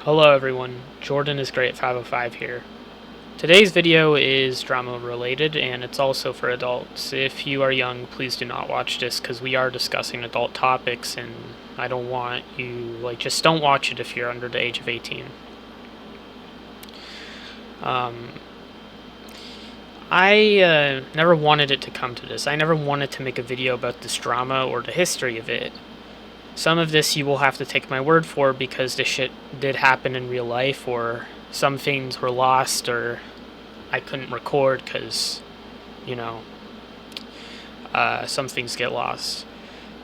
Hello everyone, Jordan is Great 505 here. Today's video is drama related and it's also for adults. If you are young, please do not watch this because we are discussing adult topics and I don't want you, just don't watch it if you're under the age of 18. I never wanted it to come to this. I never wanted to make a video about this drama or the history of it. Some of this you will have to take my word for because this shit did happen in real life, or some things were lost, or I couldn't record because, some things get lost.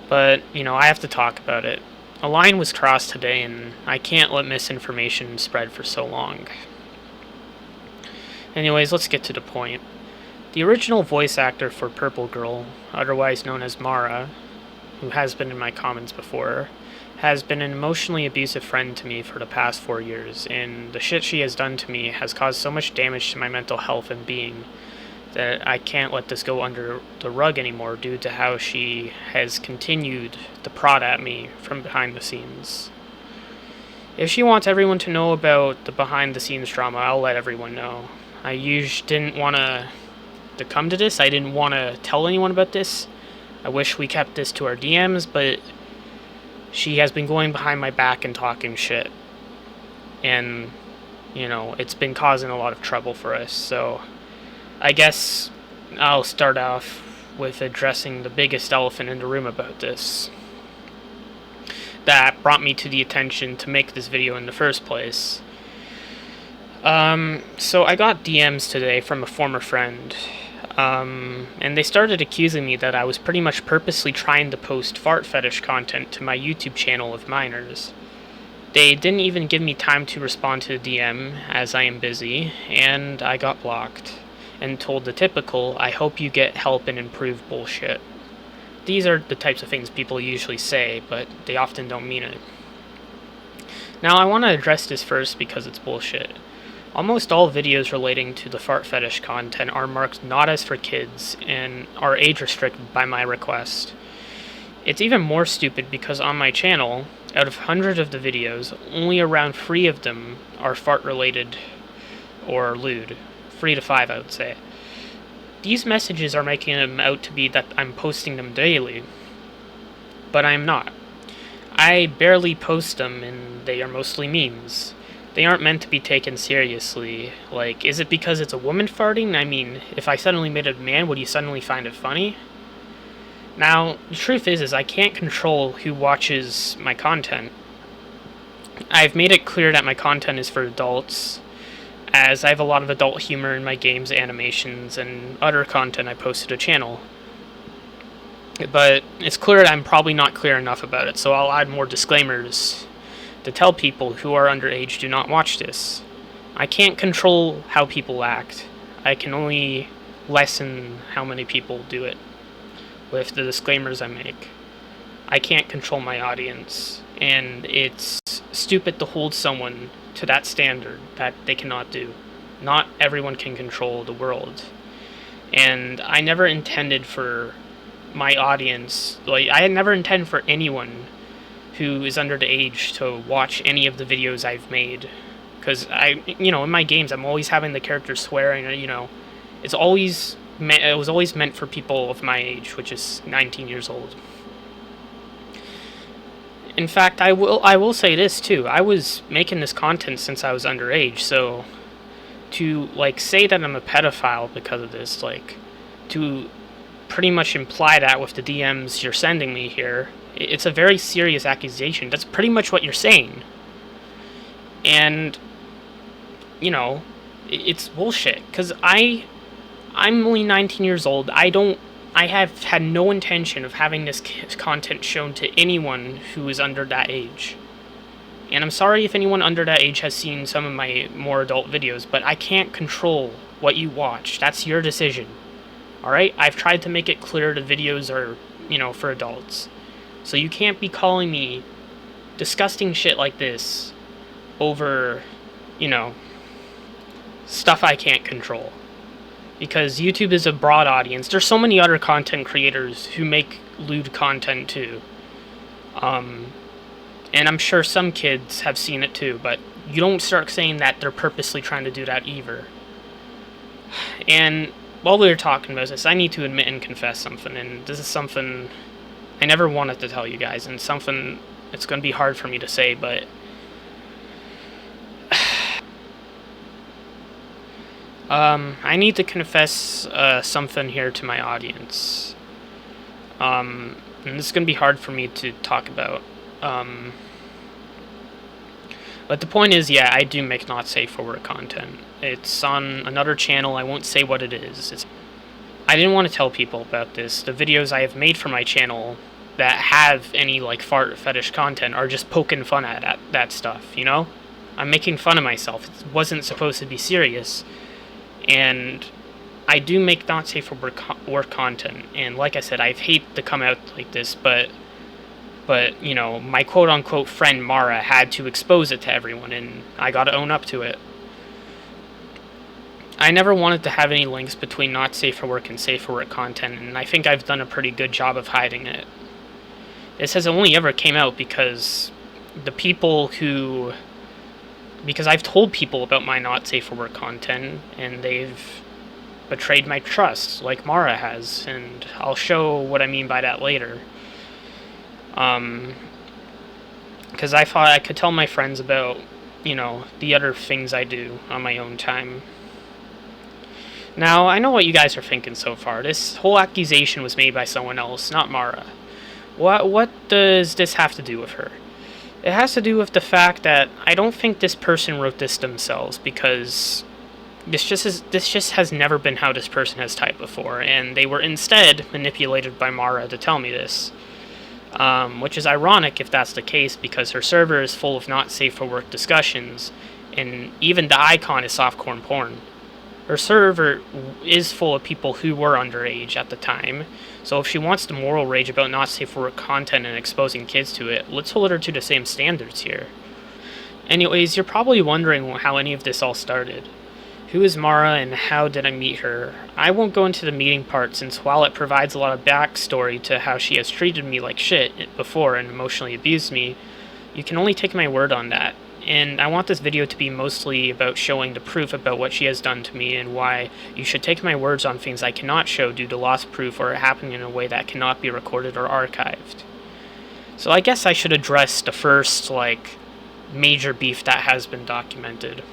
But, I have to talk about it. A line was crossed today, and I can't let misinformation spread for so long. Anyways, let's get to the point. The original voice actor for Purple Girl, otherwise known as Mara, who has been in my comments before, has been an emotionally abusive friend to me for the past 4 years, and the shit she has done to me has caused so much damage to my mental health and being that I can't let this go under the rug anymore due to how she has continued to prod at me from behind the scenes. If she wants everyone to know about the behind the scenes drama, I'll let everyone know. I didn't want to come to this. I didn't want to tell anyone about this. I wish we kept this to our DMs, but she has been going behind my back and talking shit. And, it's been causing a lot of trouble for us. So, I guess I'll start off with addressing the biggest elephant in the room about this. That brought me to the attention to make this video in the first place. So I got DMs today from a former friend. And they started accusing me that I was pretty much purposely trying to post fart fetish content to my YouTube channel of minors. They didn't even give me time to respond to the DM, as I am busy, and I got blocked, and told the typical, I hope you get help and improve bullshit. These are the types of things people usually say, but they often don't mean it. Now I want to address this first because it's bullshit. Almost all videos relating to the fart fetish content are marked not as for kids and are age restricted by my request. It's even more stupid because on my channel, out of hundreds of the videos, only around 3 of them are fart related or lewd. 3 to 5, I would say. These messages are making them out to be that I'm posting them daily, but I am not. I barely post them and they are mostly memes. They aren't meant to be taken seriously. Is it because it's a woman farting? I mean, if I suddenly made a man, would you suddenly find it funny? Now, the truth is I can't control who watches my content. I've made it clear that my content is for adults, as I have a lot of adult humor in my games, animations, and other content I post to the channel. But it's clear that I'm probably not clear enough about it, so I'll add more disclaimers to tell people who are underage do not watch this. I can't control how people act. I can only lessen how many people do it with the disclaimers I make. I can't control my audience, and it's stupid to hold someone to that standard that they cannot do. Not everyone can control the world. And I never intended for my audience, I had never intended for anyone who is under the age to watch any of the videos I've made, because in my games I'm always having the characters swearing, it was always meant for people of my age, which is 19 years old. In fact, I will say this too, I was making this content since I was underage, so to say that I'm a pedophile because of this, to pretty much imply that with the DMs you're sending me here, it's a very serious accusation. That's pretty much what you're saying. And, it's bullshit. Because I'm only 19 years old. I have had no intention of having this content shown to anyone who is under that age. And I'm sorry if anyone under that age has seen some of my more adult videos, but I can't control what you watch. That's your decision. Alright? I've tried to make it clear the videos are, for adults. So you can't be calling me disgusting shit like this over, stuff I can't control. Because YouTube is a broad audience. There's so many other content creators who make lewd content too. And I'm sure some kids have seen it too, but you don't start saying that they're purposely trying to do that either. And while we were talking about this, I need to admit and confess something, and this is something I never wanted to tell you guys, and something it's going to be hard for me to say, but I need to confess something here to my audience. And this is going to be hard for me to talk about. But the point is, yeah, I do make not safe for work content. It's on another channel. I won't say what it is. I didn't want to tell people about this. The videos I have made for my channel that have any like fart fetish content are just poking fun at that stuff, you know? I'm making fun of myself. It wasn't supposed to be serious. And I do make not safe for work content. And like I said, I hate to come out like this, but you know, my quote-unquote friend Mara had to expose it to everyone, and I gotta own up to it. I never wanted to have any links between not safe for work and safe for work content, and I think I've done a pretty good job of hiding it. This has only ever came out because I've told people about my not safe for work content, and they've betrayed my trust, like Mara has, and I'll show what I mean by that later. Because I thought I could tell my friends about, you know, the other things I do on my own time. Now, I know what you guys are thinking so far. This whole accusation was made by someone else, not Mara. What does this have to do with her? It has to do with the fact that I don't think this person wrote this themselves, because this just has never been how this person has typed before, and they were instead manipulated by Mara to tell me this. Which is ironic if that's the case, because her server is full of not safe for work discussions, and even the icon is softcore porn. Her server is full of people who were underage at the time, so if she wants to moral rage about not safe for work content and exposing kids to it, let's hold her to the same standards here. Anyways, you're probably wondering how any of this all started. Who is Mara and how did I meet her? I won't go into the meeting part, since while it provides a lot of backstory to how she has treated me like shit before and emotionally abused me, you can only take my word on that. And I want this video to be mostly about showing the proof about what she has done to me, and why you should take my words on things I cannot show due to lost proof or happening in a way that cannot be recorded or archived. So I guess I should address the first, major beef that has been documented.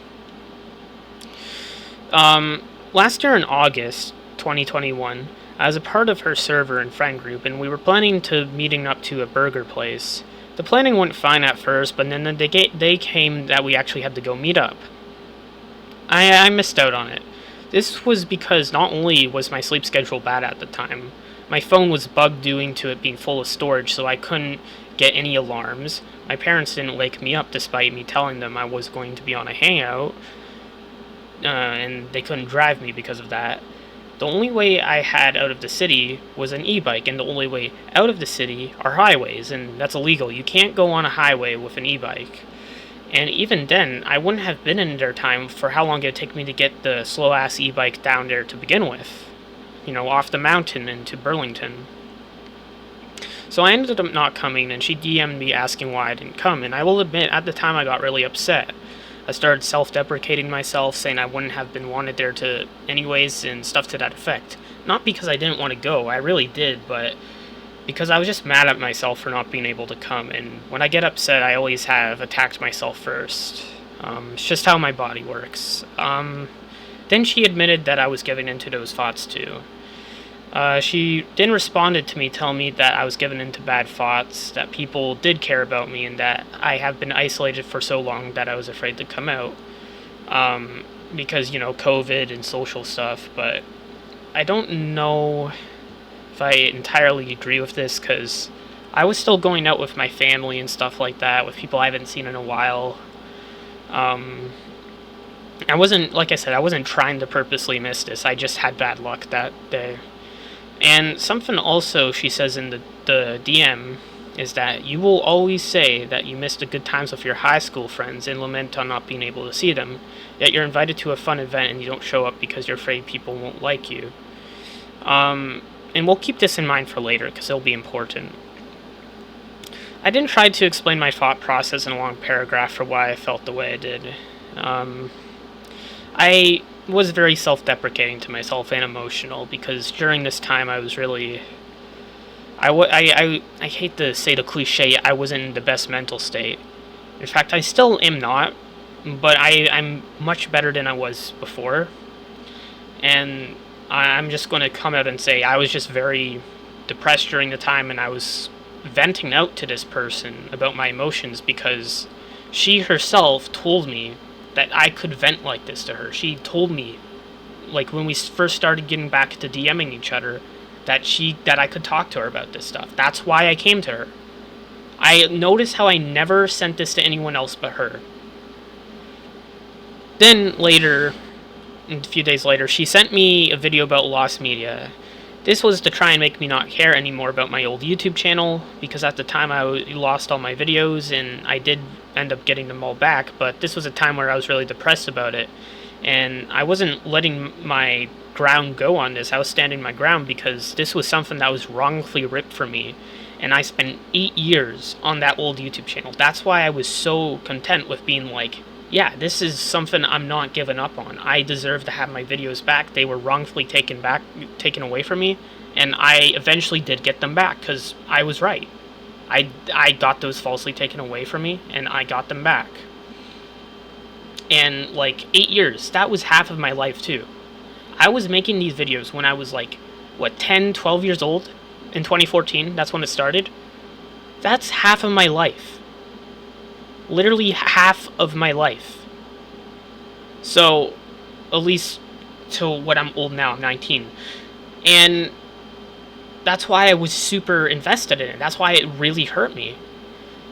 Last year in August 2021, I was a part of her server and friend group, and we were planning to meeting up to a burger place. The planning went fine at first, but then the day came that we actually had to go meet up. I missed out on it. This was because not only was my sleep schedule bad at the time, my phone was bugged due to it being full of storage, so I couldn't get any alarms. My parents didn't wake me up despite me telling them I was going to be on a hangout. And they couldn't drive me because of that. The only way I had out of the city was an e-bike, and the only way out of the city are highways, and that's illegal. You can't go on a highway with an e-bike. And even then, I wouldn't have been in there time for how long it would take me to get the slow-ass e-bike down there to begin with. You know, off the mountain into Burlington. So I ended up not coming, and she DM'd me asking why I didn't come, and I will admit, at the time I got really upset. I started self-deprecating myself, saying I wouldn't have been wanted there to anyways, and stuff to that effect. Not because I didn't want to go, I really did, but because I was just mad at myself for not being able to come, and when I get upset, I always have attacked myself first. It's just how my body works. Then she admitted that I was giving into those thoughts too. She then responded to me telling me that I was given into bad thoughts, that people did care about me, and that I have been isolated for so long that I was afraid to come out. Because, you know, COVID and social stuff, but I don't know if I entirely agree with this, because I was still going out with my family and stuff like that, with people I haven't seen in a while. I wasn't, like I said, I wasn't trying to purposely miss this, I just had bad luck that day. And something also she says in the DM is that you will always say that you missed the good times with your high school friends and lament on not being able to see them, yet you're invited to a fun event and you don't show up because you're afraid people won't like you. And we'll keep this in mind for later because it'll be important. I didn't try to explain my thought process in a long paragraph for why I felt the way I did. Um, I was very self-deprecating to myself and emotional because during this time I was really I hate to say the cliche, I wasn't in the best mental state. In fact, I still am not, but I'm much better than I was before. And I'm just going to come out and say I was just very depressed during the time, and I was venting out to this person about my emotions because she herself told me that I could vent like this to her. She told me, like when we first started getting back to DMing each other, that I could talk to her about this stuff. That's why I came to her. I noticed how I never sent this to anyone else but her. Then later, a few days later, she sent me a video about lost media. This was to try and make me not care anymore about my old YouTube channel, because at the time I lost all my videos, and I did end up getting them all back, but this was a time where I was really depressed about it, and I wasn't letting my ground go on this. I was standing my ground because this was something that was wrongfully ripped from me, and I spent 8 years on that old YouTube channel. That's why I was so content with being like, yeah, this is something I'm not giving up on. I deserve to have my videos back. They were wrongfully taken away from me, and I eventually did get them back because I was right. I got those falsely taken away from me, and I got them back. And like 8 years, that was half of my life too. I was making these videos when I was like, 10, 12 years old in 2014. That's when it started. That's half of my life. Literally half of my life. So, at least to what I'm old now, I'm 19. And that's why I was super invested in it. That's why it really hurt me.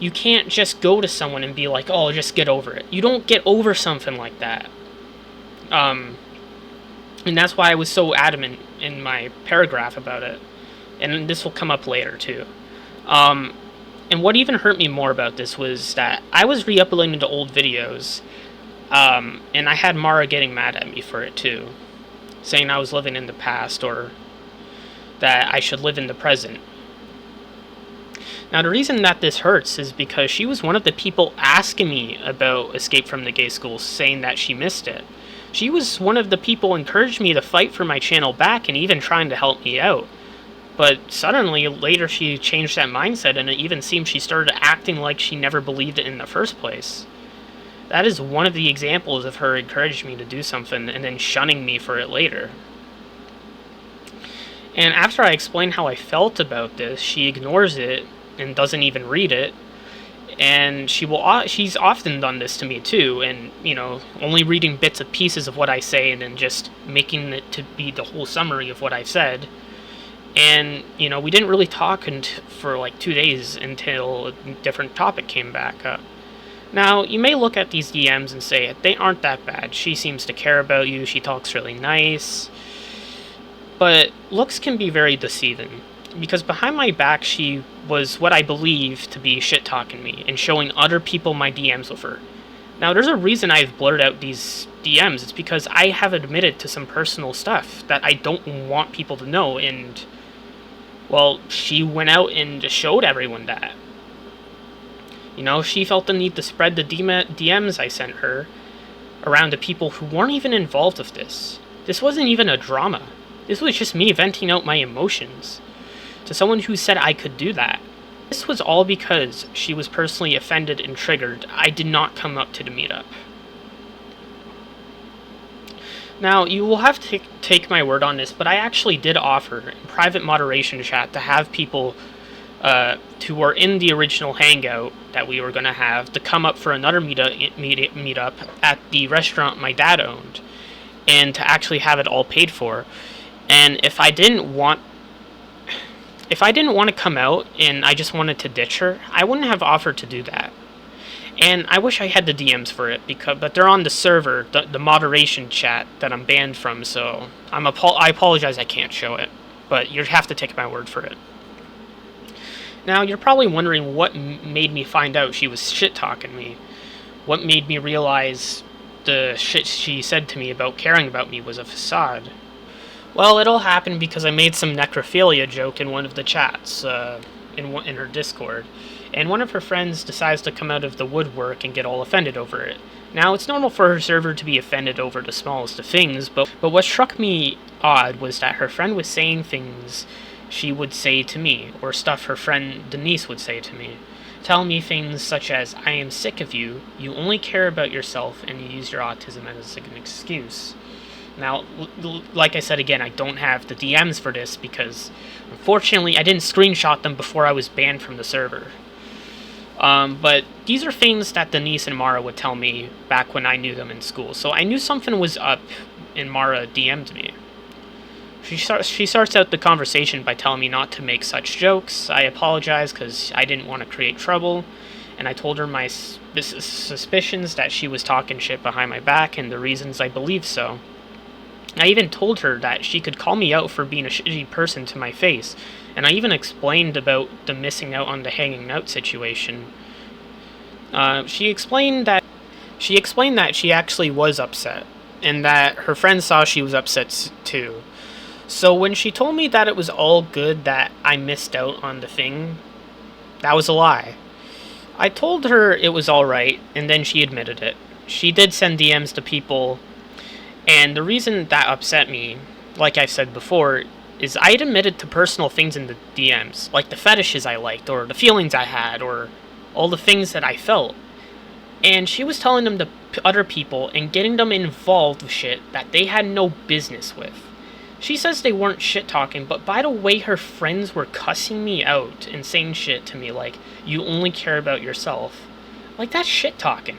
You can't just go to someone and be like, oh, just get over it. You don't get over something like that. And that's why I was so adamant in my paragraph about it. And this will come up later, too. And what even hurt me more about this was that I was re-uploading to old videos, and I had Mara getting mad at me for it too, saying I was living in the past or that I should live in the present. Now, the reason that this hurts is because she was one of the people asking me about Escape from the Gay School, saying that she missed it. She was one of the people encouraged me to fight for my channel back and even trying to help me out. But suddenly, later she changed that mindset, and it even seemed she started acting like she never believed it in the first place. That is one of the examples of her encouraging me to do something and then shunning me for it later. And after I explain how I felt about this, she ignores it and doesn't even read it. And she's often done this to me too, and, only reading bits and pieces of what I say and then just making it to be the whole summary of what I've said. And, we didn't really talk for like 2 days until a different topic came back up. Now, you may look at these DMs and say, they aren't that bad. She seems to care about you. She talks really nice. But looks can be very deceiving. Because behind my back, she was what I believe to be shit-talking me and showing other people my DMs with her. Now, there's a reason I've blurred out these DMs. It's because I have admitted to some personal stuff that I don't want people to know, and well, she went out and showed everyone that. She felt the need to spread the DMs I sent her around to people who weren't even involved with this. This wasn't even a drama. This was just me venting out my emotions to someone who said I could do that. This was all because she was personally offended and triggered. I did not come up to the meetup. Now, you will have to take my word on this, but I actually did offer in private moderation chat to have people who were in the original hangout that we were going to have to come up for another meetup at the restaurant my dad owned, and to actually have it all paid for. And if I didn't want to come out and I just wanted to ditch her, I wouldn't have offered to do that. And I wish I had the DMs for it, but they're on the server, the moderation chat that I'm banned from, so I apologize I can't show it, but you have to take my word for it. Now, you're probably wondering what made me find out she was shit-talking me. What made me realize the shit she said to me about caring about me was a facade. Well, it all happened because I made some necrophilia joke in one of the chats. in her Discord, and one of her friends decides to come out of the woodwork and get all offended over it. Now, it's normal for her server to be offended over the smallest of things, but what struck me odd was that her friend was saying things she would say to me, or stuff her friend Denise would say to me. Tell me things such as, I am sick of you, you only care about yourself, and you use your autism as an excuse. Now, like I said again, I don't have the DMs for this because, unfortunately, I didn't screenshot them before I was banned from the server. But these are things that Denise and Mara would tell me back when I knew them in school. So I knew something was up, and Mara DM'd me. She starts out the conversation by telling me not to make such jokes. I apologize because I didn't want to create trouble, and I told her my suspicions that she was talking shit behind my back and the reasons I believe so. I even told her that she could call me out for being a shitty person to my face, and I even explained about the missing out on the hanging out situation. She explained that she actually was upset, and that her friends saw she was upset too. So when she told me that it was all good that I missed out on the thing, that was a lie. I told her it was alright, and then she admitted it. She did send DMs to people, and the reason that upset me, like I said before, is I'd admitted to personal things in the DMs, like the fetishes I liked, or the feelings I had, or all the things that I felt. And she was telling them to other people and getting them involved with shit that they had no business with. She says they weren't shit-talking, but by the way her friends were cussing me out and saying shit to me like, you only care about yourself. Like, that's shit-talking.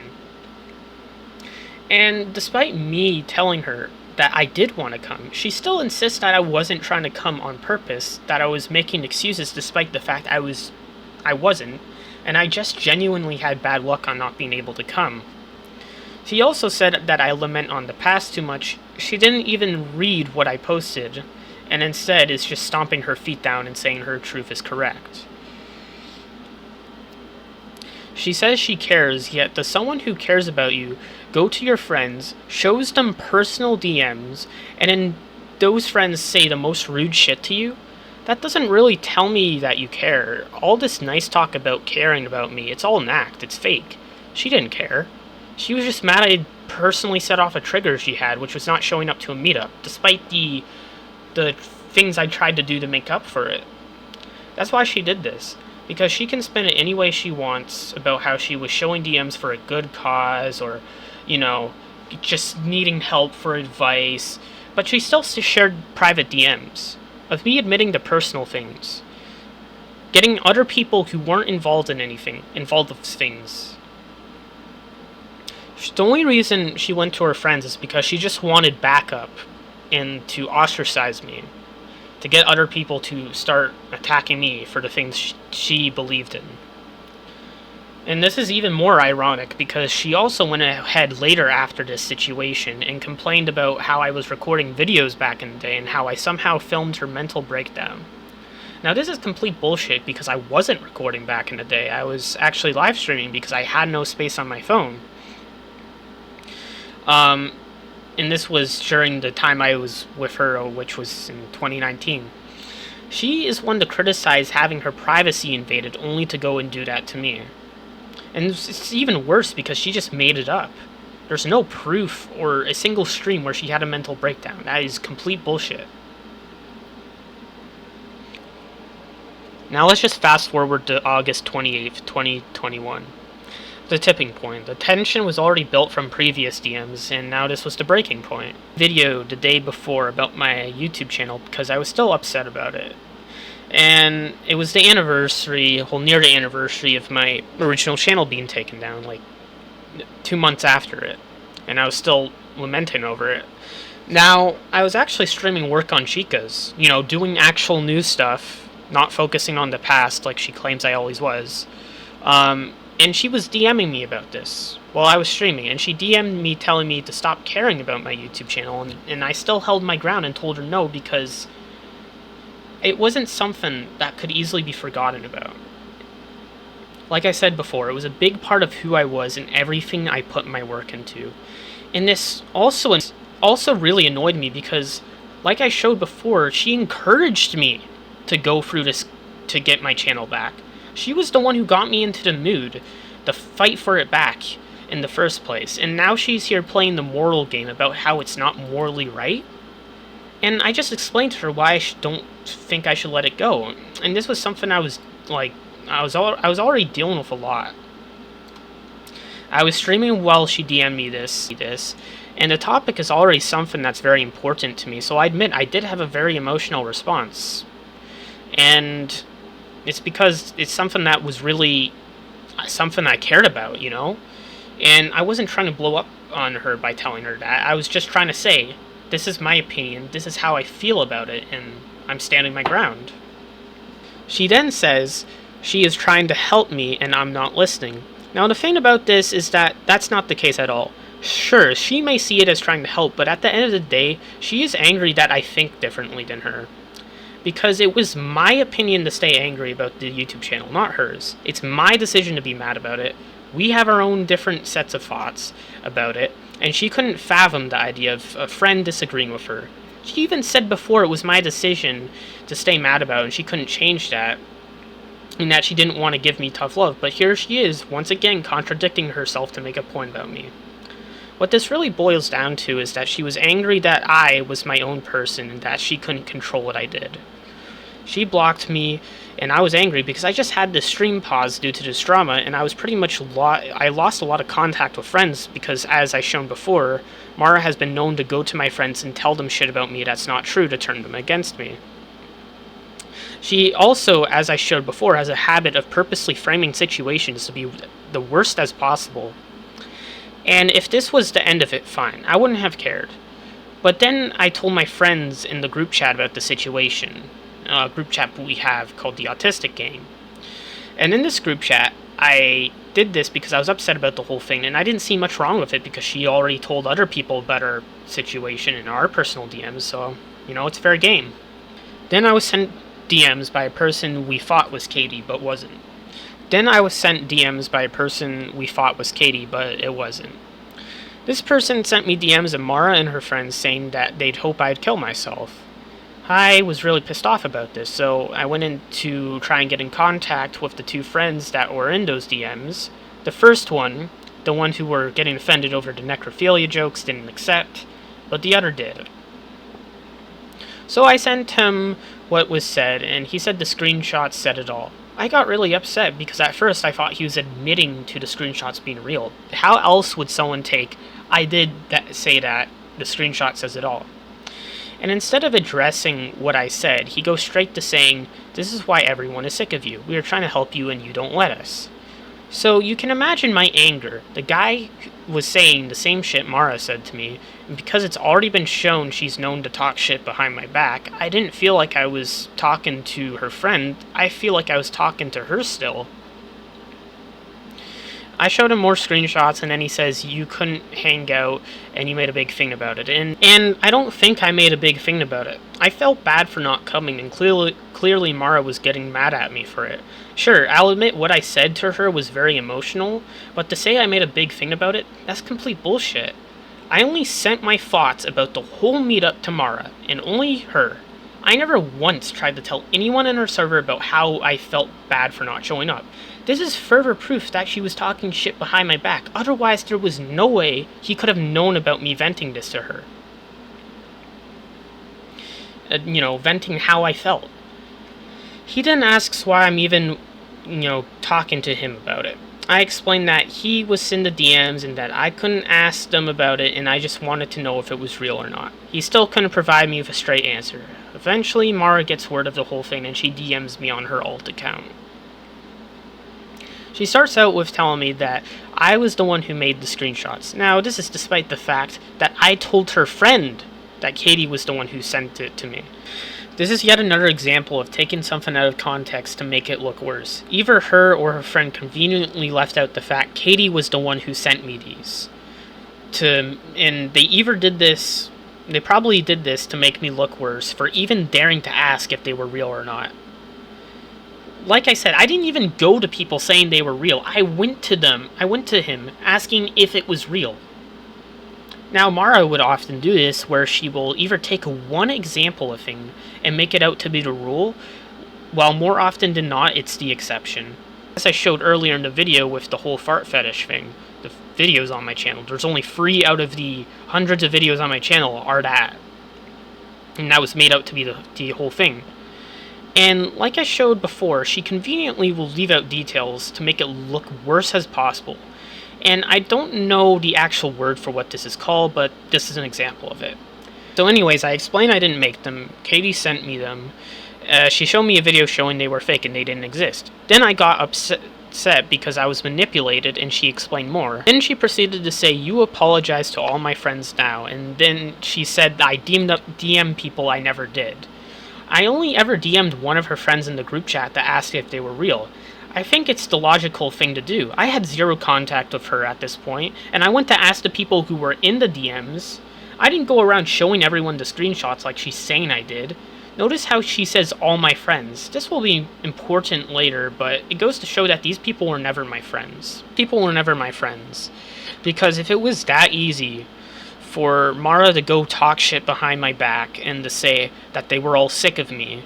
And despite me telling her that I did want to come, she still insists that I wasn't trying to come on purpose, that I was making excuses despite the fact I wasn't, and I just genuinely had bad luck on not being able to come. She also said that I lament on the past too much. She didn't even read what I posted, and instead is just stomping her feet down and saying her truth is correct. She says she cares, yet does someone who cares about you go to your friends, shows them personal DMs, and then those friends say the most rude shit to you? That doesn't really tell me that you care. All this nice talk about caring about me, it's all an act, it's fake. She didn't care. She was just mad I personally set off a trigger she had, which was not showing up to a meetup, despite the things I tried to do to make up for it. That's why she did this, because she can spin it any way she wants about how she was showing DMs for a good cause, or, just needing help for advice, but she still shared private DMs of me admitting to personal things, getting other people who weren't involved in anything involved with things. The only reason she went to her friends is because she just wanted backup and to ostracize me, to get other people to start attacking me for the things she believed in. And this is even more ironic because she also went ahead later after this situation and complained about how I was recording videos back in the day and how I somehow filmed her mental breakdown. Now, this is complete bullshit because I wasn't recording back in the day. I was actually live streaming because I had no space on my phone. And this was during the time I was with her, which was in 2019. She is one to criticize having her privacy invaded only to go and do that to me. And it's even worse because she just made it up. There's no proof or a single stream where she had a mental breakdown. That is complete bullshit. Now let's just fast forward to August 28th, 2021. The tipping point. The tension was already built from previous DMs, and now this was the breaking point. Video the day before about my YouTube channel because I was still upset about it. And it was the anniversary, near the anniversary of my original channel being taken down, like 2 months after it. And I was still lamenting over it. Now, I was actually streaming work on Chica's, doing actual new stuff, not focusing on the past like she claims I always was. And she was DMing me about this while I was streaming, and she DM'd me telling me to stop caring about my YouTube channel, and I still held my ground and told her no because it wasn't something that could easily be forgotten about. Like I said before, it was a big part of who I was and everything I put my work into. And this also really annoyed me because, like I showed before, she encouraged me to go through this to get my channel back. She was the one who got me into the mood to fight for it back in the first place, and now she's here playing the moral game about how it's not morally right. And I just explained to her why I don't think I should let it go. And this was something I was already dealing with a lot. I was streaming while she DM'd me this, and the topic is already something that's very important to me, so I admit I did have a very emotional response. And it's because it's something that was really something I cared about, you know? And I wasn't trying to blow up on her by telling her that. I was just trying to say, this is my opinion, this is how I feel about it, and I'm standing my ground. She then says she is trying to help me and I'm not listening. Now, the thing about this is that that's not the case at all. Sure, she may see it as trying to help, but at the end of the day, she is angry that I think differently than her. Because it was my opinion to stay angry about the YouTube channel, not hers. It's my decision to be mad about it. We have our own different sets of thoughts about it, and she couldn't fathom the idea of a friend disagreeing with her. She even said before it was my decision to stay mad about it, and she couldn't change that, and that she didn't want to give me tough love, but here she is, once again contradicting herself to make a point about me. What this really boils down to is that she was angry that I was my own person and that she couldn't control what I did. She blocked me, and I was angry because I just had this stream pause due to this drama, and I was pretty much I lost a lot of contact with friends because, as I shown before, Mara has been known to go to my friends and tell them shit about me that's not true to turn them against me. She also, as I showed before, has a habit of purposely framing situations to be the worst as possible. And if this was the end of it, fine, I wouldn't have cared. But then I told my friends in the group chat about the situation, a group chat we have called the Autistic Gang. And in this group chat, I did this because I was upset about the whole thing, and I didn't see much wrong with it because she already told other people about our situation in our personal DMs, so, you know, it's fair game. Then I was sent DMs by a person we thought was Katie, but wasn't. Then I was sent DMs by a person we thought was Katie, but it wasn't. This person sent me DMs of Mara and her friends saying that they'd hope I'd kill myself. I was really pissed off about this, so I went in to try and get in contact with the two friends that were in those DMs. The first one, the one who were getting offended over the necrophilia jokes, didn't accept, but the other did. So I sent him what was said, and he said the screenshots said it all. I got really upset because at first I thought he was admitting to the screenshots being real. How else would someone take, I did say that, the screenshot says it all? And instead of addressing what I said, he goes straight to saying, this is why everyone is sick of you. We are trying to help you and you don't let us. So you can imagine my anger. The guy was saying the same shit Mara said to me, and because it's already been shown she's known to talk shit behind my back, I didn't feel like I was talking to her friend. I feel like I was talking to her still. I showed him more screenshots, and then he says, you couldn't hang out, and you made a big thing about it. And I don't think I made a big thing about it. I felt bad for not coming, and clearly Mara was getting mad at me for it. Sure, I'll admit what I said to her was very emotional, but to say I made a big thing about it, that's complete bullshit. I only sent my thoughts about the whole meetup to Mara, and only her. I never once tried to tell anyone in her server about how I felt bad for not showing up. This is further proof that she was talking shit behind my back. Otherwise, there was no way he could have known about me venting this to her. Venting how I felt. He then asks why I'm even, talking to him about it. I explained that he was in the DMs and that I couldn't ask them about it and I just wanted to know if it was real or not. He still couldn't provide me with a straight answer. Eventually, Mara gets word of the whole thing and she DMs me on her alt account. She starts out with telling me that I was the one who made the screenshots. Now, this is despite the fact that I told her friend that Katie was the one who sent it to me. This is yet another example of taking something out of context to make it look worse. Either her or her friend conveniently left out the fact Katie was the one who sent me these. And they probably did this to make me look worse for even daring to ask if they were real or not. Like I said, I didn't even go to people saying they were real. I went to him asking if it was real. Now, Mara would often do this, where she will either take one example of thing and make it out to be the rule, while more often than not, it's the exception. As I showed earlier in the video with the whole fart fetish thing, the videos on my channel, there's only 3 out of the hundreds of videos on my channel are that. And that was made out to be the whole thing. And like I showed before, she conveniently will leave out details to make it look worse as possible. And I don't know the actual word for what this is called, but this is an example of it. So anyways, I explained I didn't make them. Katie sent me them. She showed me a video showing they were fake and they didn't exist. Then I got upset because I was manipulated, and she explained more. Then she proceeded to say, "You apologize to all my friends now," and then she said I DM people I never did. I only ever DM'd one of her friends in the group chat to ask if they were real. I think it's the logical thing to do. I had 0 contact with her at this point, and I went to ask the people who were in the DMs. I didn't go around showing everyone the screenshots like she's saying I did. Notice how she says all my friends. This will be important later, but it goes to show that these people were never my friends. People were never my friends. Because if it was that easy for Mara to go talk shit behind my back and to say that they were all sick of me,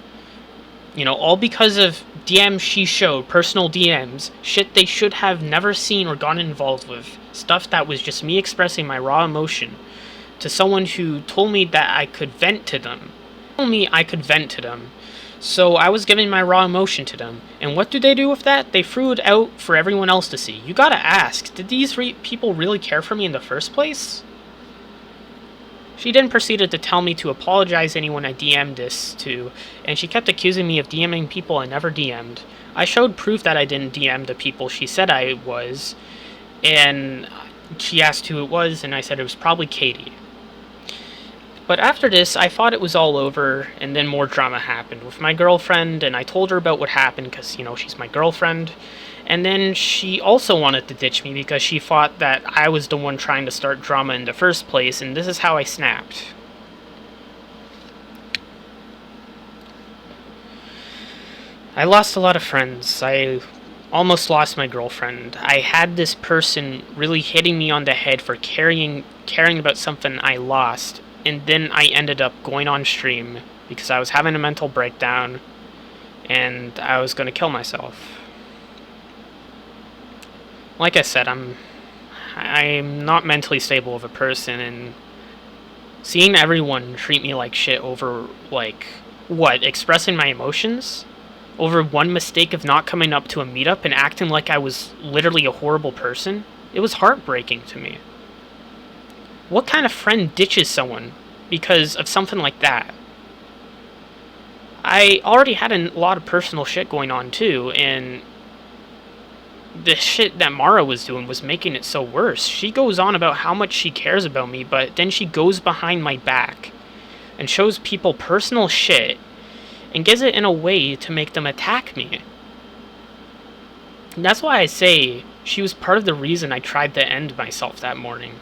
you know, all because of DMs she showed, personal DMs, shit they should have never seen or gotten involved with, stuff that was just me expressing my raw emotion to someone who told me that I could vent to them. So I was giving my raw emotion to them. And what do they do with that? They threw it out for everyone else to see. You gotta ask, did these people really care for me in the first place? She then proceeded to tell me to apologize to anyone I DM'd this to, and she kept accusing me of DMing people I never DM'd. I showed proof that I didn't DM the people she said I was, and she asked who it was, and I said it was probably Katie. But after this, I thought it was all over, and then more drama happened with my girlfriend, and I told her about what happened because, you know, she's my girlfriend. And then she also wanted to ditch me because she thought that I was the one trying to start drama in the first place, and this is how I snapped. I lost a lot of friends. I almost lost my girlfriend. I had this person really hitting me on the head for caring about something I lost, and then I ended up going on stream because I was having a mental breakdown and I was going to kill myself. Like I said, I'm not mentally stable of a person, and seeing everyone treat me like shit over, like, what, expressing my emotions? Over one mistake of not coming up to a meetup and acting like I was literally a horrible person? It was heartbreaking to me. What kind of friend ditches someone because of something like that? I already had a lot of personal shit going on too, and the shit that Mara was doing was making it so worse. She goes on about how much she cares about me, but then she goes behind my back and shows people personal shit and gives it in a way to make them attack me. And that's why I say she was part of the reason I tried to end myself that morning.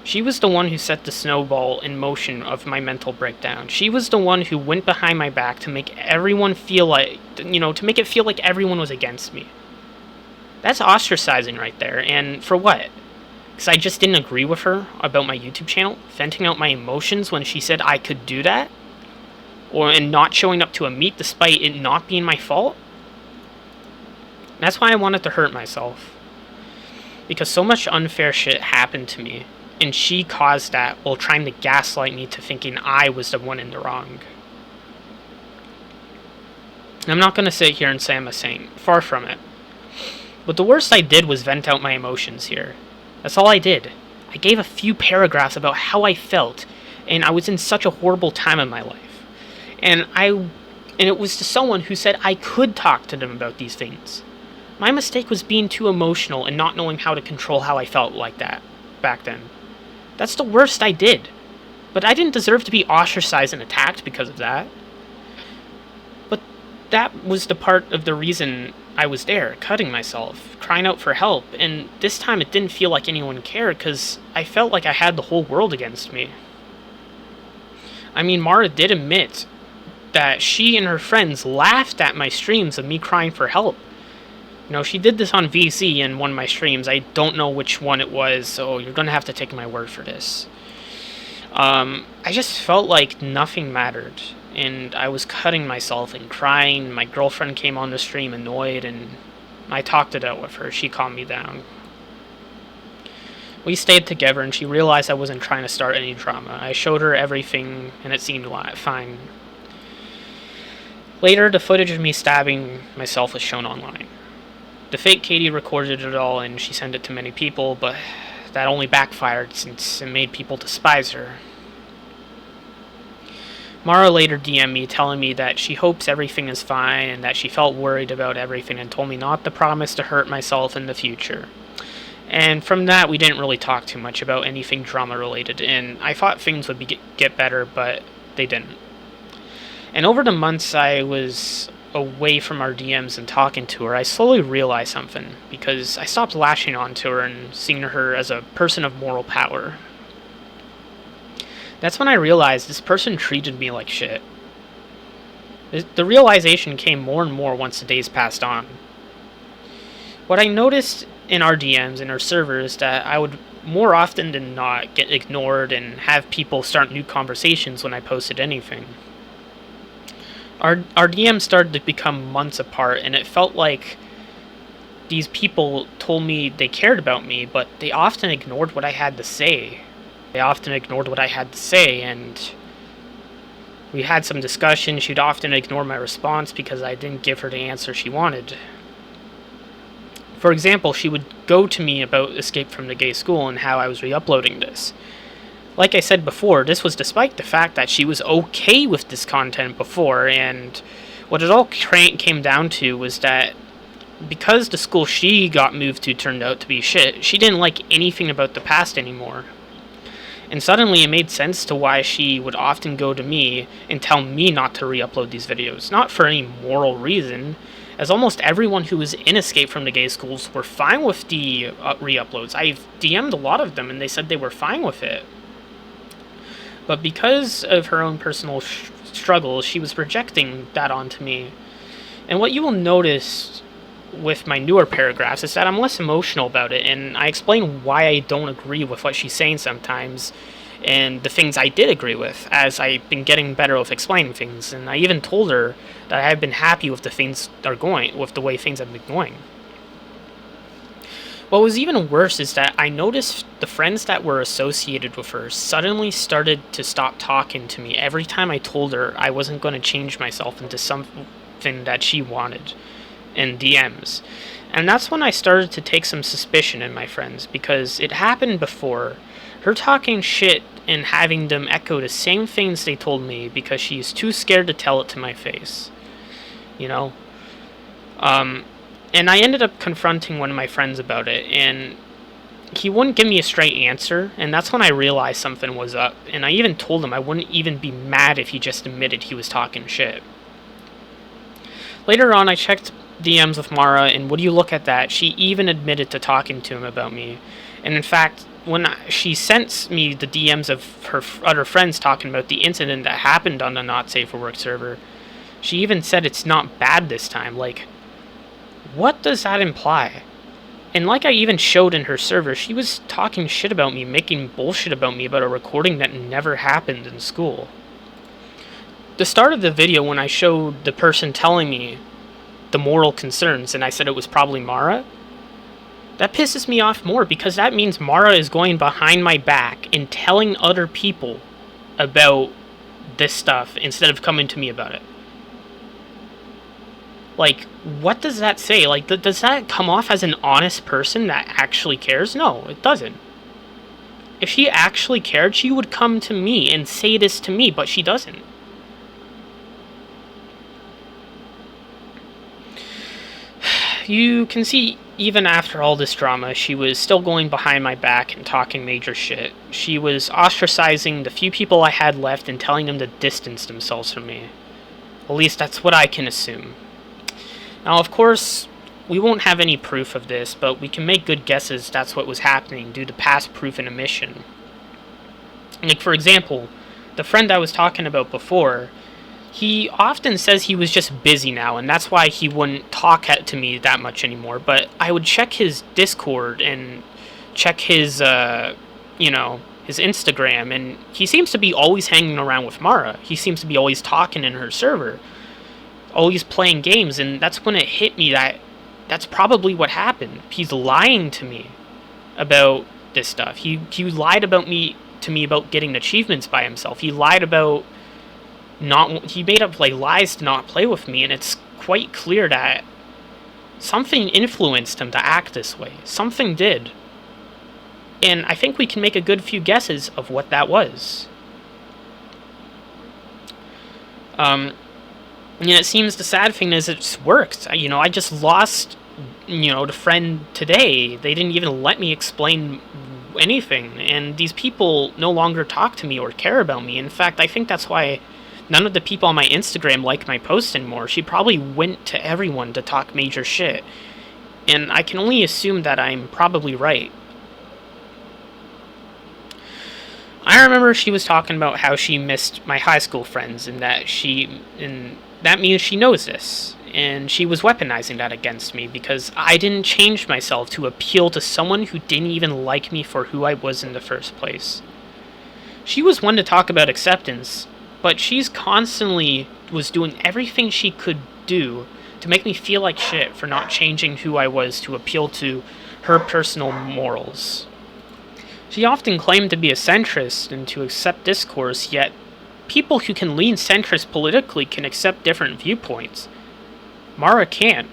She was the one who set the snowball in motion of my mental breakdown. She was the one who went behind my back to make everyone feel like, to make it feel like everyone was against me. That's ostracizing right there, and for what? Because I just didn't agree with her about my YouTube channel, venting out my emotions when she said I could do that? And not showing up to a meet despite it not being my fault? That's why I wanted to hurt myself. Because so much unfair shit happened to me, and she caused that while trying to gaslight me to thinking I was the one in the wrong. I'm not going to sit here and say I'm a saint. Far from it. But the worst I did was vent out my emotions here. That's all I did. I gave a few paragraphs about how I felt, and I was in such a horrible time in my life. And it was to someone who said I could talk to them about these things. My mistake was being too emotional and not knowing how to control how I felt like that back then. That's the worst I did. But I didn't deserve to be ostracized and attacked because of that. But that was the part of the reason I was there, cutting myself, crying out for help, and this time it didn't feel like anyone cared because I felt like I had the whole world against me. I mean, Mara did admit that she and her friends laughed at my streams of me crying for help. She did this on VC in one of my streams. I don't know which one it was, so you're gonna have to take my word for this. I just felt like nothing mattered. and I was cutting myself and crying. My girlfriend came on the stream annoyed, and I talked it out with her. She calmed me down. We stayed together, and she realized I wasn't trying to start any drama. I showed her everything, and it seemed fine. Later, the footage of me stabbing myself was shown online. The fake Katie recorded it all, and she sent it to many people, but that only backfired since it made people despise her. Mara later DM'd me telling me that she hopes everything is fine and that she felt worried about everything and told me not to promise to hurt myself in the future. And from that, we didn't really talk too much about anything drama related, and I thought things would get better, but they didn't. And over the months I was away from our DMs and talking to her, I slowly realized something, because I stopped lashing onto her and seeing her as a person of moral power. That's when I realized this person treated me like shit. The realization came more and more once the days passed on. What I noticed in our DMs and our servers that I would more often than not get ignored and have people start new conversations when I posted anything. Our DMs started to become months apart, and it felt like these people told me they cared about me, but they often ignored what I had to say. And we had some discussion. She'd often ignore my response because I didn't give her the answer she wanted. For example, she would go to me about Escape from the Gay School and how I was re-uploading this. Like I said before, this was despite the fact that she was okay with this content before, and what it all came down to was that because the school she got moved to turned out to be shit, she didn't like anything about the past anymore. And suddenly it made sense to why she would often go to me and tell me not to re-upload these videos. Not for any moral reason, as almost everyone who was in Escape from the Gay Schools were fine with the re-uploads. I've DM'd a lot of them and they said they were fine with it. But because of her own personal struggles, she was projecting that onto me. And what you will notice with my newer paragraphs is that I'm less emotional about it, and I explain why I don't agree with what she's saying sometimes, and the things I did agree with, as I've been getting better with explaining things. And I even told her that I've been happy with the way things have been going. What was even worse is that I noticed the friends that were associated with her suddenly started to stop talking to me every time I told her I wasn't going to change myself into something that she wanted in DMs. And that's when I started to take some suspicion in my friends, because it happened before. Her talking shit and having them echo the same things they told me because she's too scared to tell it to my face. And I ended up confronting one of my friends about it, and he wouldn't give me a straight answer, and that's when I realized something was up. And I even told him I wouldn't even be mad if he just admitted he was talking shit. Later on, I checked DMs with Mara, and would you look at that, she even admitted to talking to him about me. And in fact, when she sent me the DMs of her other friends talking about the incident that happened on the Not Safe for Work server, she even said it's not bad this time. Like, what does that imply? And like I even showed in her server, she was talking shit about me, making bullshit about me about a recording that never happened in school. The start of the video, when I showed the person telling me the moral concerns and I said it was probably Mara, that pisses me off more, because that means Mara is going behind my back and telling other people about this stuff instead of coming to me about it. Like, what does that say? Like, does that come off as an honest person that actually cares? No, it doesn't. If she actually cared, she would come to me and say this to me, but she doesn't. You can see, even after all this drama, she was still going behind my back and talking major shit. She was ostracizing the few people I had left and telling them to distance themselves from me. At least that's what I can assume. Now, of course, we won't have any proof of this, but we can make good guesses that's what was happening due to past proof and omission. Like, for example, the friend I was talking about before, he often says he was just busy now, and that's why he wouldn't talk to me that much anymore. But I would check his Discord and check his, his his Instagram, and he seems to be always hanging around with Mara. He seems to be always talking in her server, always playing games, and that's when it hit me that that's probably what happened. He's lying to me about this stuff. He lied about me to me about getting achievements by himself. He lied about he made up like lies to not play with me, and it's quite clear that something influenced him to act this way. Something did. And I think we can make a good few guesses of what that was. And it seems the sad thing is it's worked. I just lost, the friend today. They didn't even let me explain anything. And these people no longer talk to me or care about me. In fact, I think that's why none of the people on my Instagram like my posts anymore. She probably went to everyone to talk major shit. And I can only assume that I'm probably right. I remember she was talking about how she missed my high school friends, and that means she knows this. And she was weaponizing that against me because I didn't change myself to appeal to someone who didn't even like me for who I was in the first place. She was one to talk about acceptance, but she's constantly was doing everything she could do to make me feel like shit for not changing who I was to appeal to her personal morals. She often claimed to be a centrist and to accept discourse, yet people who can lean centrist politically can accept different viewpoints. Mara can't.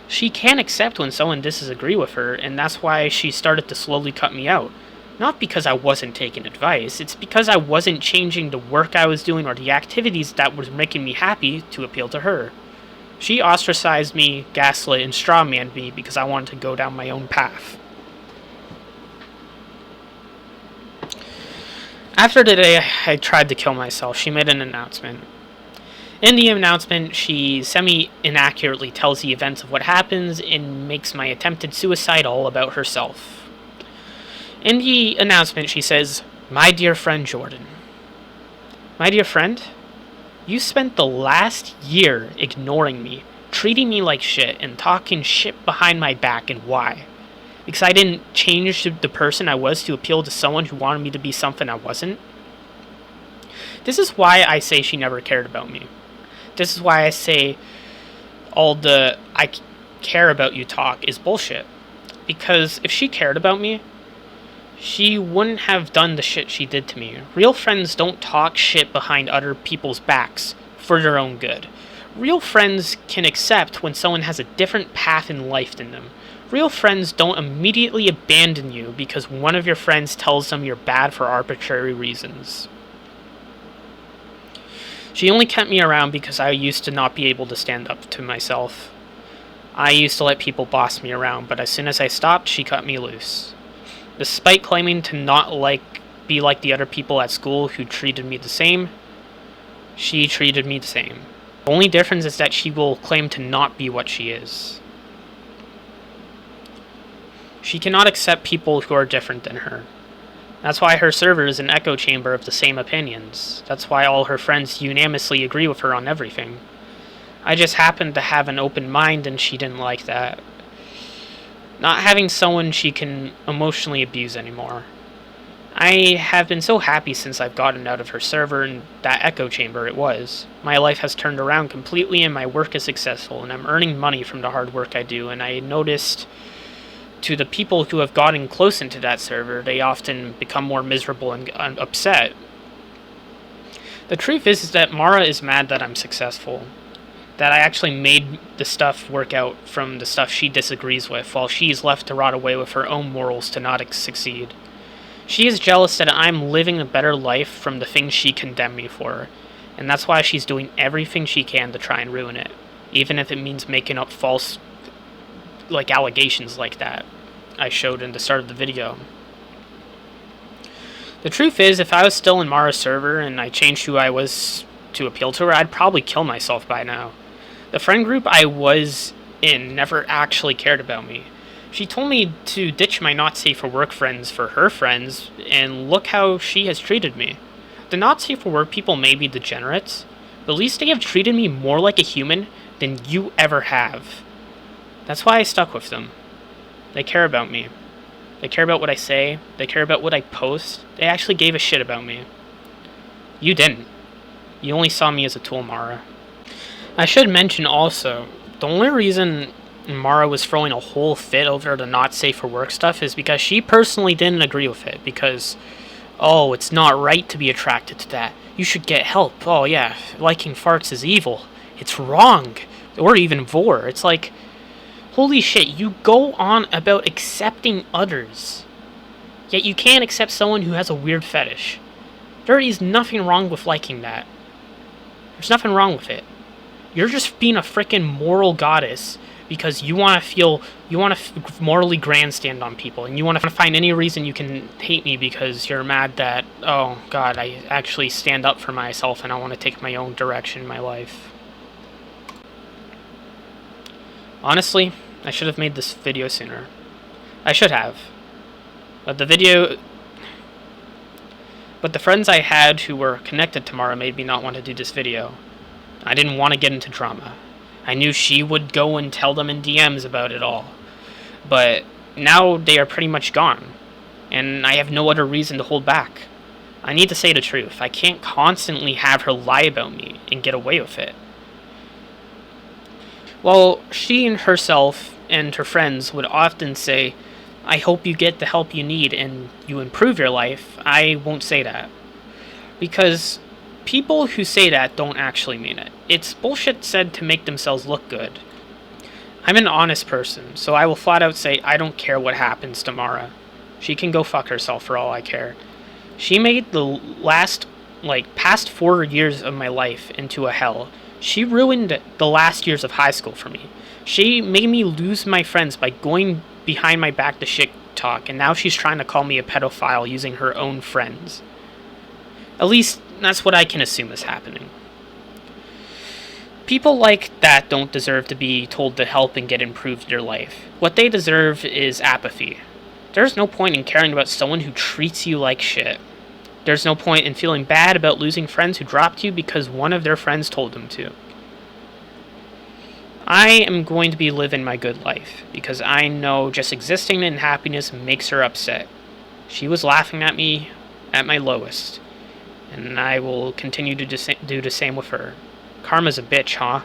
She can't accept when someone disagrees with her, and that's why she started to slowly cut me out. Not because I wasn't taking advice, it's because I wasn't changing the work I was doing or the activities that were making me happy to appeal to her. She ostracized me, gaslit, and strawmanned me because I wanted to go down my own path. After the day I tried to kill myself, she made an announcement. In the announcement, she semi-inaccurately tells the events of what happens and makes my attempted suicide all about herself. In the announcement, she says, "My dear friend Jordan. My dear friend, you spent the last year ignoring me, treating me like shit, and talking shit behind my back, and why? Because I didn't change the person I was to appeal to someone who wanted me to be something I wasn't? This is why I say she never cared about me. This is why I say all the I care about you talk is bullshit. Because if she cared about me, she wouldn't have done the shit she did to me. Real friends don't talk shit behind other people's backs for their own good. Real friends can accept when someone has a different path in life than them. Real friends don't immediately abandon you because one of your friends tells them you're bad for arbitrary reasons. She only kept me around because I used to not be able to stand up to myself. I used to let people boss me around, but as soon as I stopped, she cut me loose. Despite claiming to not be like the other people at school who treated me the same, she treated me the same. The only difference is that she will claim to not be what she is. She cannot accept people who are different than her. That's why her server is an echo chamber of the same opinions. That's why all her friends unanimously agree with her on everything. I just happened to have an open mind and she didn't like that. Not having someone she can emotionally abuse anymore. I have been so happy since I've gotten out of her server and that echo chamber it was. My life has turned around completely and my work is successful and I'm earning money from the hard work I do, and I noticed to the people who have gotten close into that server, they often become more miserable and upset. The truth is that Mara is mad that I'm successful. That I actually made the stuff work out from the stuff she disagrees with, while she's left to rot away with her own morals to not succeed. She is jealous that I'm living a better life from the things she condemned me for, and that's why she's doing everything she can to try and ruin it, even if it means making up false allegations like that I showed in the start of the video. The truth is, if I was still in Mara's server and I changed who I was to appeal to her, I'd probably kill myself by now. The friend group I was in never actually cared about me. She told me to ditch my not safe for work friends for her friends, and look how she has treated me. The not safe for work people may be degenerates, but at least they have treated me more like a human than you ever have. That's why I stuck with them. They care about me. They care about what I say. They care about what I post. They actually gave a shit about me. You didn't. You only saw me as a tool, Mara. I should mention also, the only reason Mara was throwing a whole fit over the not safe for work stuff is because she personally didn't agree with it. Because, oh, it's not right to be attracted to that. You should get help. Oh, yeah, liking farts is evil. It's wrong. Or even vor. It's like, holy shit, you go on about accepting others. Yet you can't accept someone who has a weird fetish. There is nothing wrong with liking that. There's nothing wrong with it. You're just being a freaking moral goddess because you want to morally grandstand on people, and you want to find any reason you can hate me because you're mad that, oh god, I actually stand up for myself and I want to take my own direction in my life. Honestly, I should have made this video sooner. I should have. But the friends I had who were connected to Mara made me not want to do this video. I didn't want to get into drama. I knew she would go and tell them in DMs about it all. But now they are pretty much gone. And I have no other reason to hold back. I need to say the truth. I can't constantly have her lie about me and get away with it. While she and herself and her friends would often say, I hope you get the help you need and you improve your life, I won't say that. Because people who say that don't actually mean it. It's bullshit said to make themselves look good. I'm an honest person, so I will flat out say I don't care what happens to Mara. She can go fuck herself for all I care. She made the past 4 years of my life into a hell. She ruined the last years of high school for me. She made me lose my friends by going behind my back to shit talk, and now she's trying to call me a pedophile using her own friends. At least, that's what I can assume is happening. People like that don't deserve to be told to help and get improved their life. What they deserve is apathy. There's no point in caring about someone who treats you like shit. There's no point in feeling bad about losing friends who dropped you because one of their friends told them to. I am going to be living my good life because I know just existing in happiness makes her upset. She was laughing at me at my lowest, and I will continue to do the same with her. Karma's a bitch, huh?